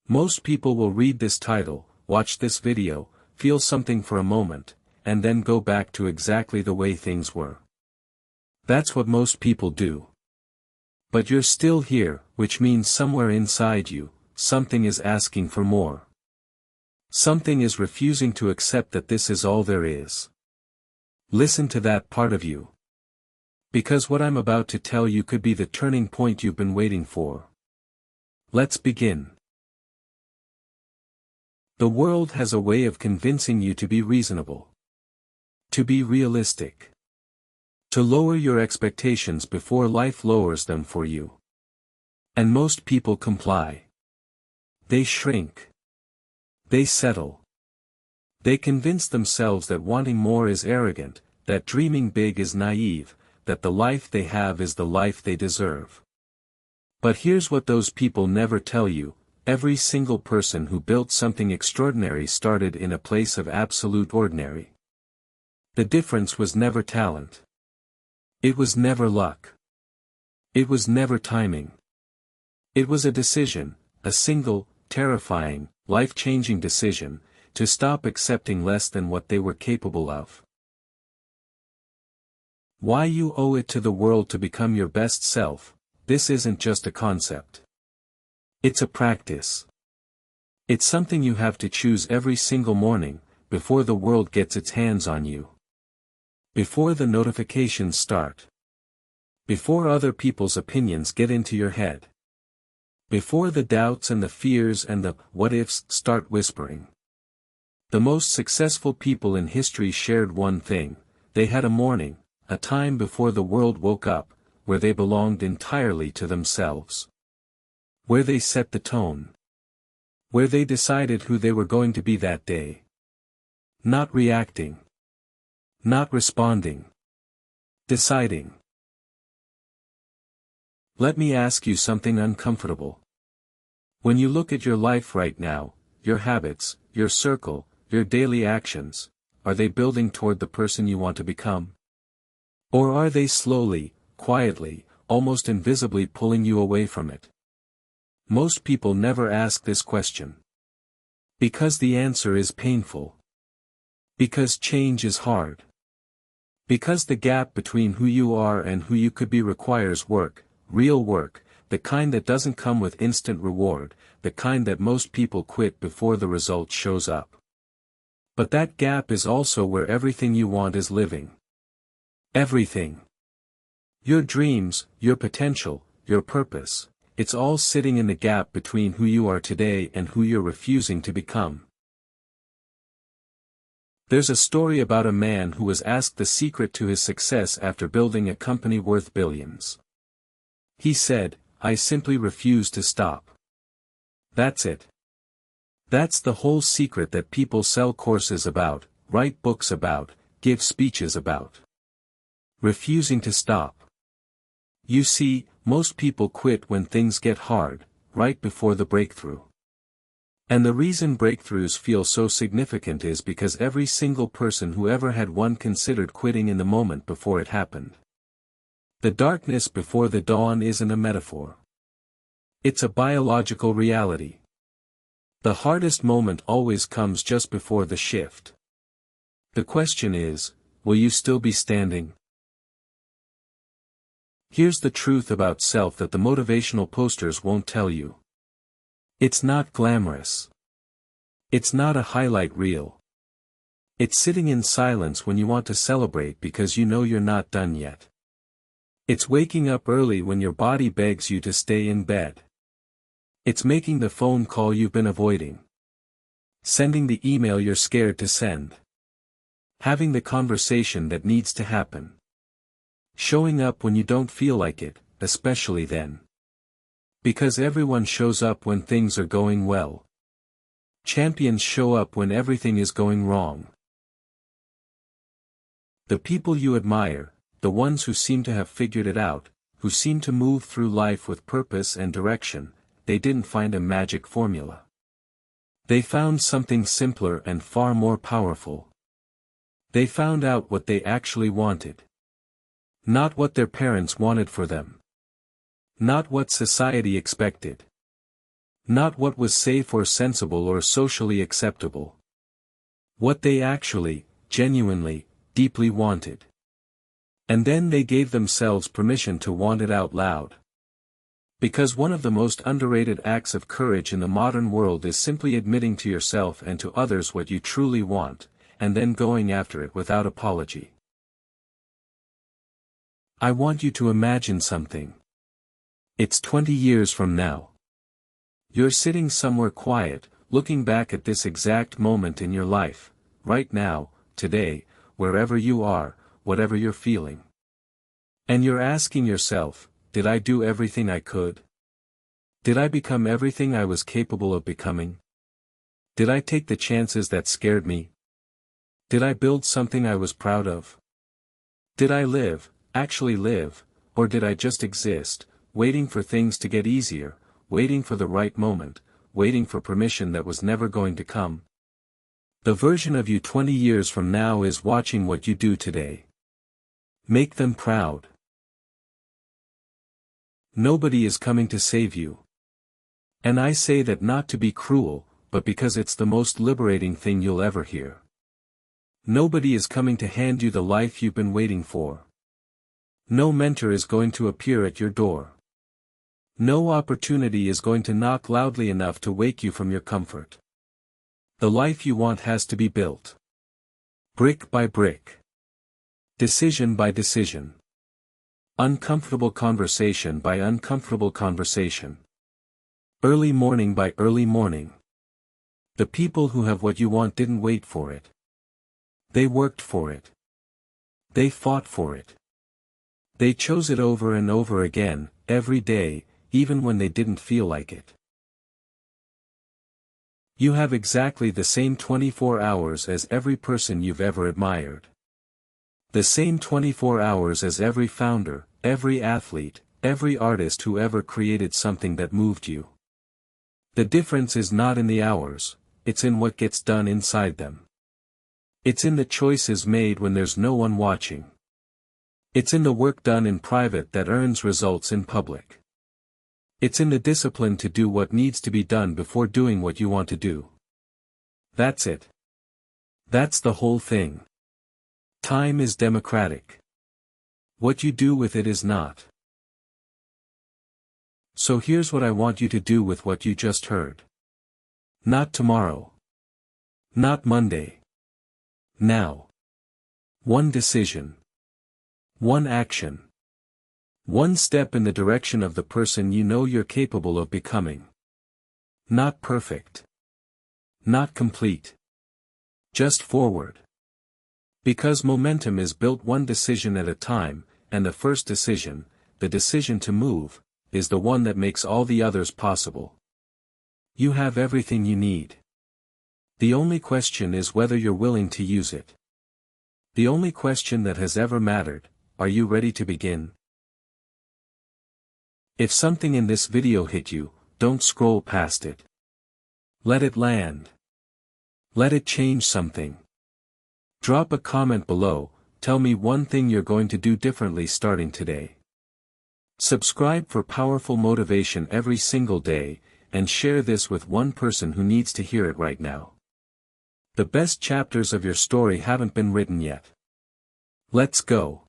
Most people will read this title, watch this video, feel something for a moment, and then go back to exactly the way things were. That's what most people do. But you're still here, which means somewhere inside you, something is asking for more. Something is refusing to accept that this is all there is. Listen to that part of you. Because what I'm about to tell you could be the turning point you've been waiting for. Let's begin. The world has a way of convincing you to be reasonable. To be realistic. To lower your expectations before life lowers them for you. And most people comply. They shrink. They settle. They convince themselves that wanting more is arrogant, that dreaming big is naive, that the life they have is the life they deserve. But here's what those people never tell you: every single person who built something extraordinary started in a place of absolute ordinary. The difference was never talent. It was never luck. It was never timing. It was a decision, a single, terrifying, life-changing decision, to stop accepting less than what they were capable of. Why you owe it to the world to become your best self. This isn't just a concept. It's a practice. It's something you have to choose every single morning, before the world gets its hands on you. Before the notifications start. Before other people's opinions get into your head. Before the doubts and the fears and the what-ifs start whispering. The most successful people in history shared one thing: they had a morning, a time before the world woke up, where they belonged entirely to themselves. Where they set the tone. Where they decided who they were going to be that day. Not reacting. Not responding. Deciding. Let me ask you something uncomfortable. When you look at your life right now, your habits, your circle, your daily actions, are they building toward the person you want to become? Or are they slowly, quietly, almost invisibly pulling you away from it? Most people never ask this question. Because the answer is painful. Because change is hard. Because the gap between who you are and who you could be requires work, real work, the kind that doesn't come with instant reward, the kind that most people quit before the result shows up. But that gap is also where everything you want is living. Everything. Your dreams, your potential, your purpose, it's all sitting in the gap between who you are today and who you're refusing to become. There's a story about a man who was asked the secret to his success after building a company worth billions. He said, "I simply refuse to stop." That's it. That's the whole secret that people sell courses about, write books about, give speeches about. Refusing to stop. You see, most people quit when things get hard, right before the breakthrough. And the reason breakthroughs feel so significant is because every single person who ever had one considered quitting in the moment before it happened. The darkness before the dawn isn't a metaphor. It's a biological reality. The hardest moment always comes just before the shift. The question is, will you still be standing? Here's the truth about self that the motivational posters won't tell you. It's not glamorous. It's not a highlight reel. It's sitting in silence when you want to celebrate because you know you're not done yet. It's waking up early when your body begs you to stay in bed. It's making the phone call you've been avoiding. Sending the email you're scared to send. Having the conversation that needs to happen. Showing up when you don't feel like it, especially then. Because everyone shows up when things are going well. Champions show up when everything is going wrong. The people you admire, the ones who seem to have figured it out, who seem to move through life with purpose and direction, they didn't find a magic formula. They found something simpler and far more powerful. They found out what they actually wanted. Not what their parents wanted for them. Not what society expected. Not what was safe or sensible or socially acceptable. What they actually, genuinely, deeply wanted. And then they gave themselves permission to want it out loud. Because one of the most underrated acts of courage in the modern world is simply admitting to yourself and to others what you truly want, and then going after it without apology. I want you to imagine something. It's 20 years from now. You're sitting somewhere quiet, looking back at this exact moment in your life, right now, today, wherever you are, whatever you're feeling. And you're asking yourself, did I do everything I could? Did I become everything I was capable of becoming? Did I take the chances that scared me? Did I build something I was proud of? Did I live, actually live, or did I just exist, waiting for things to get easier, waiting for the right moment, waiting for permission that was never going to come? The version of you 20 years from now is watching what you do today. Make them proud. Nobody is coming to save you. And I say that not to be cruel, but because it's the most liberating thing you'll ever hear. Nobody is coming to hand you the life you've been waiting for. No mentor is going to appear at your door. No opportunity is going to knock loudly enough to wake you from your comfort. The life you want has to be built. Brick by brick. Decision by decision. Uncomfortable conversation by uncomfortable conversation. Early morning by early morning. The people who have what you want didn't wait for it. They worked for it. They fought for it. They chose it over and over again, every day, even when they didn't feel like it. You have exactly the same 24 hours as every person you've ever admired. The same 24 hours as every founder, every athlete, every artist who ever created something that moved you. The difference is not in the hours, it's in what gets done inside them. It's in the choices made when there's no one watching. It's in the work done in private that earns results in public. It's in the discipline to do what needs to be done before doing what you want to do. That's it. That's the whole thing. Time is democratic. What you do with it is not. So here's what I want you to do with what you just heard. Not tomorrow. Not Monday. Now. One decision. One action. One step in the direction of the person you know you're capable of becoming. Not perfect. Not complete. Just forward. Because momentum is built one decision at a time, and the first decision, the decision to move, is the one that makes all the others possible. You have everything you need. The only question is whether you're willing to use it. The only question that has ever mattered, are you ready to begin? If something in this video hit you, don't scroll past it. Let it land. Let it change something. Drop a comment below, tell me one thing you're going to do differently starting today. Subscribe for powerful motivation every single day, and share this with one person who needs to hear it right now. The best chapters of your story haven't been written yet. Let's go.